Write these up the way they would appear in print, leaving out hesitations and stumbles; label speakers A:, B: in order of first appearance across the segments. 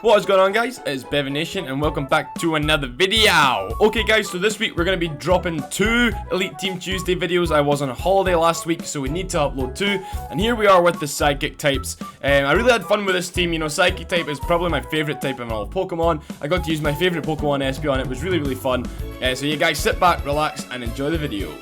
A: What is going on, guys? It's Bevan Nation and welcome back to another video. Okay guys, so this week we're going to be dropping 2 Elite Team Tuesday videos. I was on a holiday last week, so we need to upload 2. And here we are with the Psychic types. I really had fun with this team. You know, Psychic type is probably my favorite type in all of Pokemon. I got to use my favorite Pokemon Espeon. It was really fun. So you guys sit back, relax, and enjoy the video.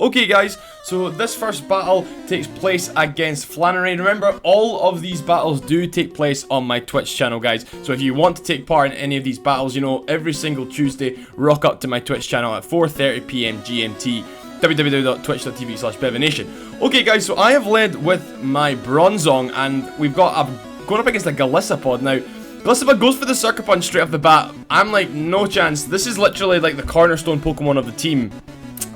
A: Okay guys, so this first battle takes place against Flannery. Remember, all of these battles do take place on my Twitch channel, guys. So if you want to take part in any of these battles, you know, every single Tuesday, rock up to my Twitch channel at 4:30 PM GMT, www.twitch.tv/BevanNation. Okay guys, so I have led with my Bronzong, and I'm going up against a Golisopod now. Golisopod goes for the Sucker Punch straight off the bat. I'm like, no chance. This is literally like the cornerstone Pokemon of the team.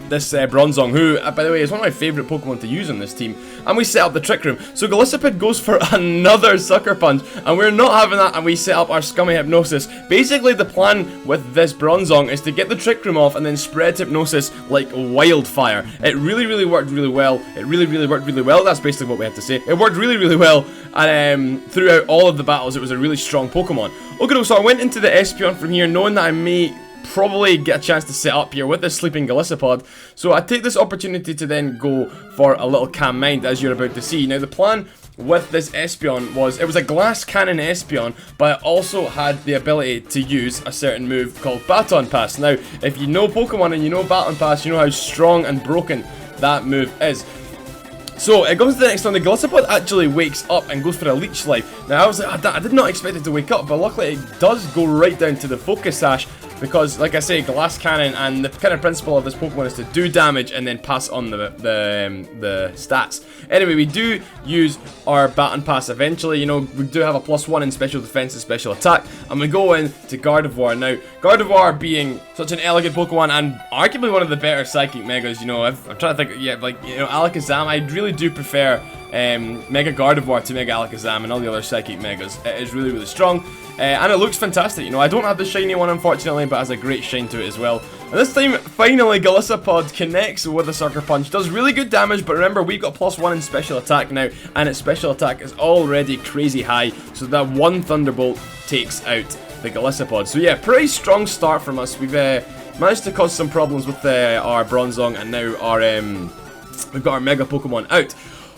A: This Bronzong, who, by the way, is one of my favourite Pokemon to use on this team. And we set up the Trick Room. So Golisopod goes for another Sucker Punch, and we're not having that, and we set up our Scummy Hypnosis. Basically, the plan with this Bronzong is to get the Trick Room off and then spread Hypnosis like wildfire. It really worked really well. It really worked really well. That's basically what we have to say. It worked really well, and throughout all of the battles, it was a really strong Pokemon. Okay, so I went into the Espeon from here, knowing that I may probably get a chance to set up here with this sleeping Golisopod. So I take this opportunity to then go for a little Calm Mind, as you're about to see. Now the plan with this Espeon was, it was a Glass Cannon Espeon, but it also had the ability to use a certain move called Baton Pass. Now, if you know Pokemon and you know Baton Pass, you know how strong and broken that move is. So it goes to the next one. The Golisopod actually wakes up and goes for a Leech Life. Now I was like, I did not expect it to wake up, but luckily it does go right down to the Focus Sash, because, like I say, Glass Cannon, and the kind of principle of this Pokemon is to do damage and then pass on the stats. Anyway, we do use our Baton Pass eventually. You know, we do have a +1 in Special Defense and Special Attack, and we go into Gardevoir. Now, Gardevoir being such an elegant Pokemon and arguably one of the better Psychic Megas, you know, I'm trying to think, yeah, like, you know, Alakazam, I really do prefer Mega Gardevoir to Mega Alakazam and all the other Psychic Megas. It is really strong. And it looks fantastic, you know. I don't have the shiny one, unfortunately, but it has a great shine to it as well. And this time, finally, Golisopod connects with a Sucker Punch. Does really good damage, but remember, we've got +1 in Special Attack now, and its Special Attack is already crazy high, so that one Thunderbolt takes out the Golisopod. So yeah, pretty strong start from us. We've managed to cause some problems with our Bronzong, and now we've got our Mega Pokemon out.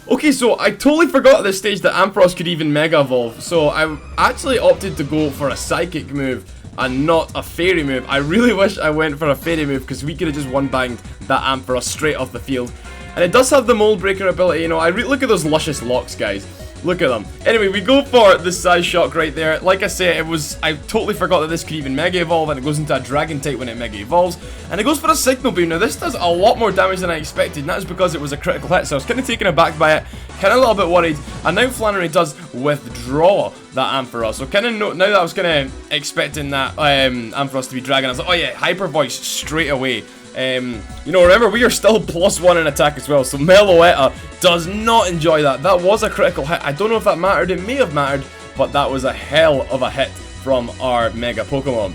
A: Okay, so I totally forgot at this stage that Ampharos could even Mega Evolve, so I actually opted to go for a Psychic move and not a Fairy move. I really wish I went for a Fairy move, because we could have just one-banged that Ampharos straight off the field. And it does have the Mold Breaker ability, you know. Look at those luscious locks, guys. Look at them. Anyway, we go for the Size Shock right there. Like I say, I totally forgot that this could even Mega Evolve, and it goes into a Dragon type when it Mega Evolves. And it goes for a Signal Beam. Now, this does a lot more damage than I expected, and that is because it was a critical hit, so I was kind of taken aback by it, kind of a little bit worried. And now Flannery does withdraw that Ampharos. So kind of now that I was kind of expecting that Ampharos to be Dragon, I was like, oh yeah, Hyper Voice straight away. You know, remember, we are still +1 in attack as well, so Meloetta does not enjoy that. That was a critical hit. I don't know if that mattered. It may have mattered, but that was a hell of a hit from our Mega Pokemon.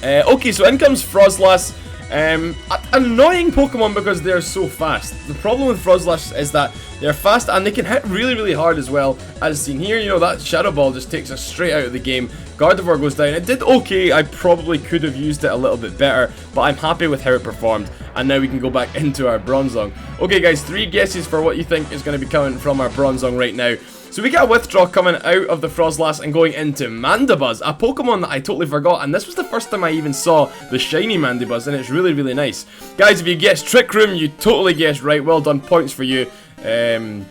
A: Okay, so in comes Frozlass. Annoying Pokemon because they're so fast. The problem with Frozlass is that they're fast and they can hit really hard as well, as seen here. You know, that Shadow Ball just takes us straight out of the game. Gardevoir goes down. It did okay. I probably could have used it a little bit better, but I'm happy with how it performed. And now we can go back into our Bronzong. Okay guys, 3 guesses for what you think is going to be coming from our Bronzong right now. So we got a Withdraw coming out of the Frozlass and going into Mandibuzz, a Pokemon that I totally forgot, and this was the first time I even saw the shiny Mandibuzz, and it's really nice. Guys, if you guessed Trick Room, you totally guessed right. Well done, points for you. And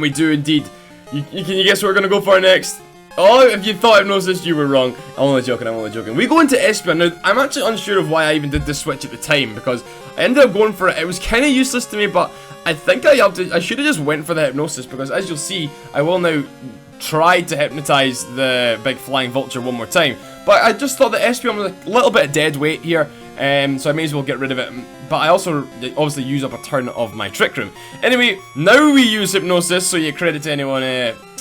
A: we do indeed. Can you guess what we're going to go for next? Oh, if you thought Hypnosis, you were wrong. I'm only joking. We go into Espeon. Now, I'm actually unsure of why I even did this switch at the time, because I ended up going for it. It was kind of useless to me, but I think I should have just went for the Hypnosis, because as you'll see, I will now try to hypnotize the big flying vulture one more time. But I just thought that Espeon was a little bit of dead weight here, so I may as well get rid of it. But I also obviously use up a turn of my Trick Room. Anyway, now we use Hypnosis, so you credit to anyone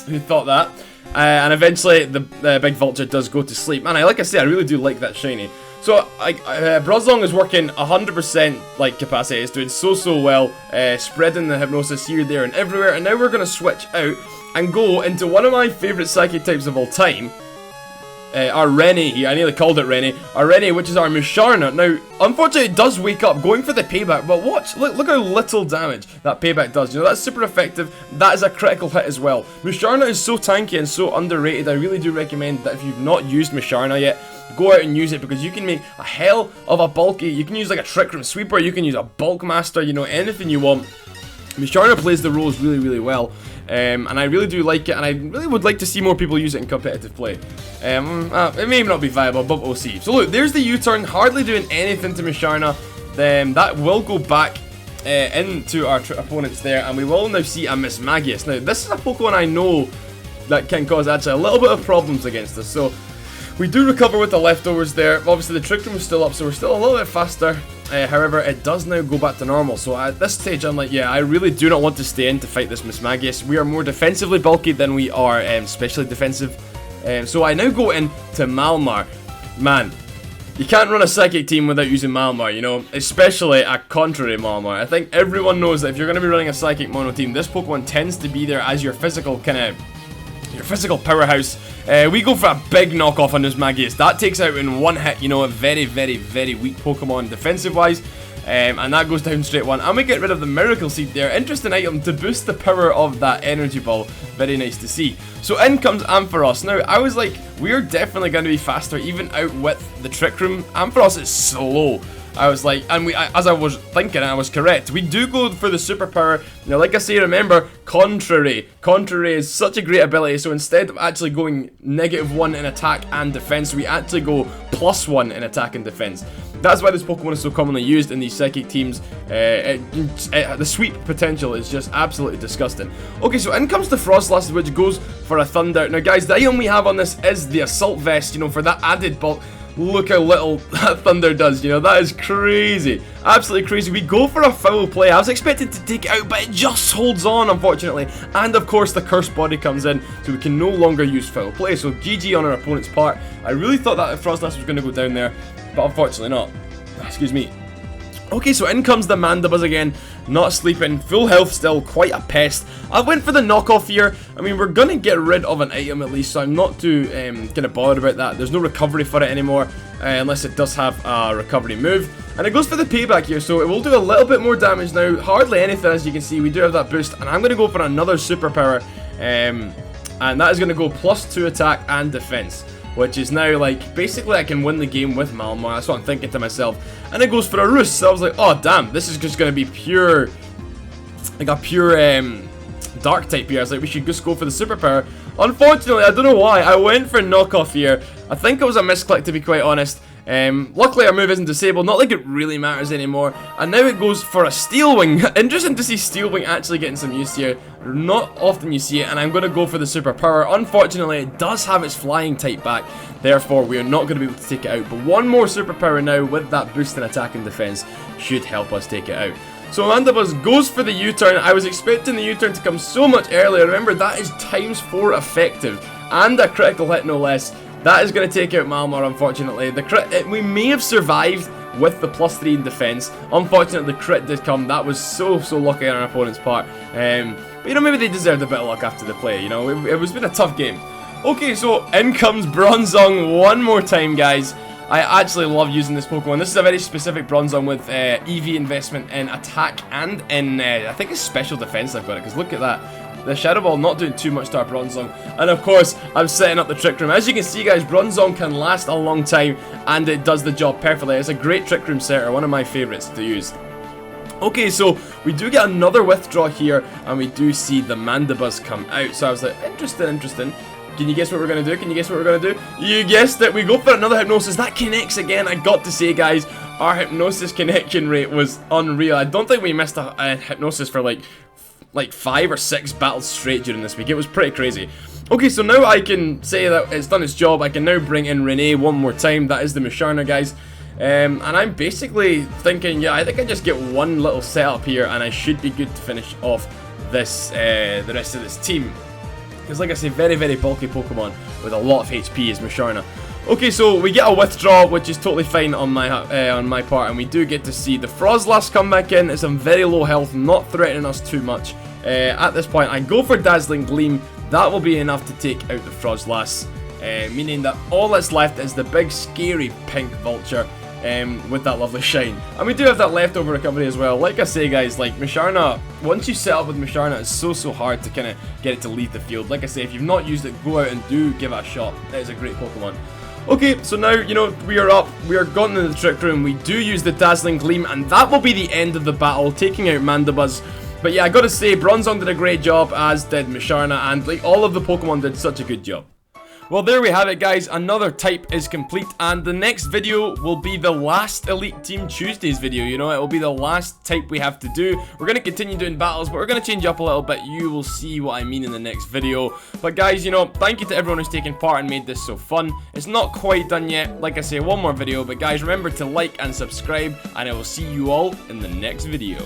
A: who thought that. And eventually the big vulture does go to sleep. Man, like I say, I really do like that shiny. So, Bronzong is working 100% like capacity. It's doing so well, spreading the Hypnosis here, there, and everywhere. And now we're going to switch out and go into one of my favourite psychic types of all time. Our Rennie here, I nearly called it Rennie. Our Rennie, which is our Musharna. Now, unfortunately, it does wake up, going for the payback, but watch, look how little damage that payback does. You know, that's super effective. That is a critical hit as well. Musharna is so tanky and so underrated. I really do recommend that if you've not used Musharna yet, go out and use it, because you can make a hell of a bulky. You can use like a Trick Room Sweeper, you can use a Bulk Master, you know, anything you want. Musharna plays the roles really, really well. And I really do like it, and I really would like to see more people use it in competitive play. It may not be viable, but we'll see. So look, there's the U-turn, hardly doing anything to Musharna. That will go back into our opponents there, and we will now see a Mismagius. Now, this is a Pokemon I know that can cause actually a little bit of problems against us, so we do recover with the leftovers there. Obviously, the Trick Room is still up, so we're still a little bit faster. However, it does now go back to normal, so at this stage I'm like, yeah, I really do not want to stay in to fight this Mismagius. We are more defensively bulky than we are specially defensive. So I now go into Malamar. Man, you can't run a Psychic team without using Malamar, you know, especially a contrary Malamar. I think everyone knows that if you're going to be running a Psychic mono team, this Pokemon tends to be there as your physical physical powerhouse. We go for a big knockoff on this Magius. That takes out in one hit, you know, a very, very, very weak Pokemon defensive wise. And that goes down straight one. And we get rid of the Miracle Seed there. Interesting item to boost the power of that Energy Ball. Very nice to see. So in comes Ampharos. Now, I was like, we're definitely going to be faster, even out with the Trick Room. Ampharos is slow. I was like, and as I was thinking, I was correct. We do go for the superpower. Now, like I say, remember, Contrary. Contrary is such a great ability, so instead of actually going -1 in attack and defense, we actually go +1 in attack and defense. That's why this Pokemon is so commonly used in these Psychic teams. The sweep potential is just absolutely disgusting. Okay, so in comes the Frostlass, which goes for a Thunder. Now, guys, the item we have on this is the Assault Vest, you know, for that added bulk. Look how little that Thunder does, you know, that is crazy. Absolutely crazy. We go for a foul play. I was expecting to take it out, but it just holds on, unfortunately. And, of course, the Cursed Body comes in, so we can no longer use foul play. So, GG on our opponent's part. I really thought that Frostlass was going to go down there, but unfortunately not. Excuse me. Okay, so in comes the Mandibuzz again, not sleeping, full health still, quite a pest. I went for the knockoff here. I mean, we're gonna get rid of an item at least, so I'm not too kind of bothered about that. There's no recovery for it anymore, unless it does have a recovery move. And it goes for the payback here, so it will do a little bit more damage now. Hardly anything, as you can see. We do have that boost, and I'm gonna go for another superpower, and that is gonna go +2 attack and defense, which is now, like, basically I can win the game with Malamar. That's what I'm thinking to myself. And it goes for a Roost, so I was like, oh, damn, this is just going to be pure, like a pure Dark type here. I was like, we should just go for the superpower. Unfortunately, I don't know why, I went for knockoff here. I think it was a misclick, to be quite honest. Luckily our move isn't disabled, not like it really matters anymore. And now it goes for a Steel Wing. Interesting to see Steel Wing actually getting some use here. Not often you see it, and I'm going to go for the superpower. Unfortunately, it does have its flying type back, therefore we are not going to be able to take it out. But one more superpower now with that boost in attack and defense should help us take it out. So Mandibuzz goes for the U-turn. I was expecting the U-turn to come so much earlier. Remember, that is ×4 effective, and a critical hit no less. That is going to take out Malamar, unfortunately. We may have survived with the +3 in defense. Unfortunately, the crit did come. That was so lucky on our opponent's part. But, you know, maybe they deserved a bit of luck after the play. You know, it was been a tough game. Okay, so in comes Bronzong one more time, guys. I actually love using this Pokemon. This is a very specific Bronzong with EV investment in attack and in, I think it's special defense I've got it, because look at that. The Shadow Ball not doing too much to our Bronzong. And of course, I'm setting up the Trick Room. As you can see, guys, Bronzong can last a long time, and it does the job perfectly. It's a great Trick Room setter, one of my favourites to use. Okay, so we do get another withdraw here, and we do see the Mandibuzz come out. So I was like, interesting. Can you guess what we're going to do? You guessed it. We go for another Hypnosis. That connects again. I got to say, guys, our Hypnosis connection rate was unreal. I don't think we missed a Hypnosis for like 5 or 6 battles straight during this week. It was pretty crazy. Okay, so now I can say that it's done its job. I can now bring in Renee one more time. That is the Musharna, guys. And I'm basically thinking, yeah, I think I just get one little setup here, and I should be good to finish off this the rest of this team. Because, like I say, very bulky Pokemon with a lot of HP is Musharna. Okay, so we get a withdraw, which is totally fine on my part, and we do get to see the Frostlass come back in. It's on very low health, not threatening us too much. At this point, I go for Dazzling Gleam. that will be enough to take out the Frozlass, meaning that all that's left is the big scary pink vulture with that lovely shine. And we do have that leftover recovery as well. Like I say, guys, like Musharna, once you set up with Musharna, it's so hard to kind of get it to leave the field. Like I say, if you've not used it, go out and do give it a shot. It is a great Pokemon. Okay, so now, you know, we are up, we are gone into the Trick Room, we do use the Dazzling Gleam, and that will be the end of the battle, taking out Mandibuzz. But yeah, I gotta say, Bronzong did a great job, as did Musharna, and like all of the Pokemon did such a good job. Well, there we have it, guys. Another type is complete, and the next video will be the last Elite Team Tuesdays video. You know, it will be the last type we have to do. We're going to continue doing battles, but we're going to change up a little bit. You will see what I mean in the next video. But guys, you know, thank you to everyone who's taken part and made this so fun. It's not quite done yet. Like I say, one more video. But guys, remember to like and subscribe, and I will see you all in the next video.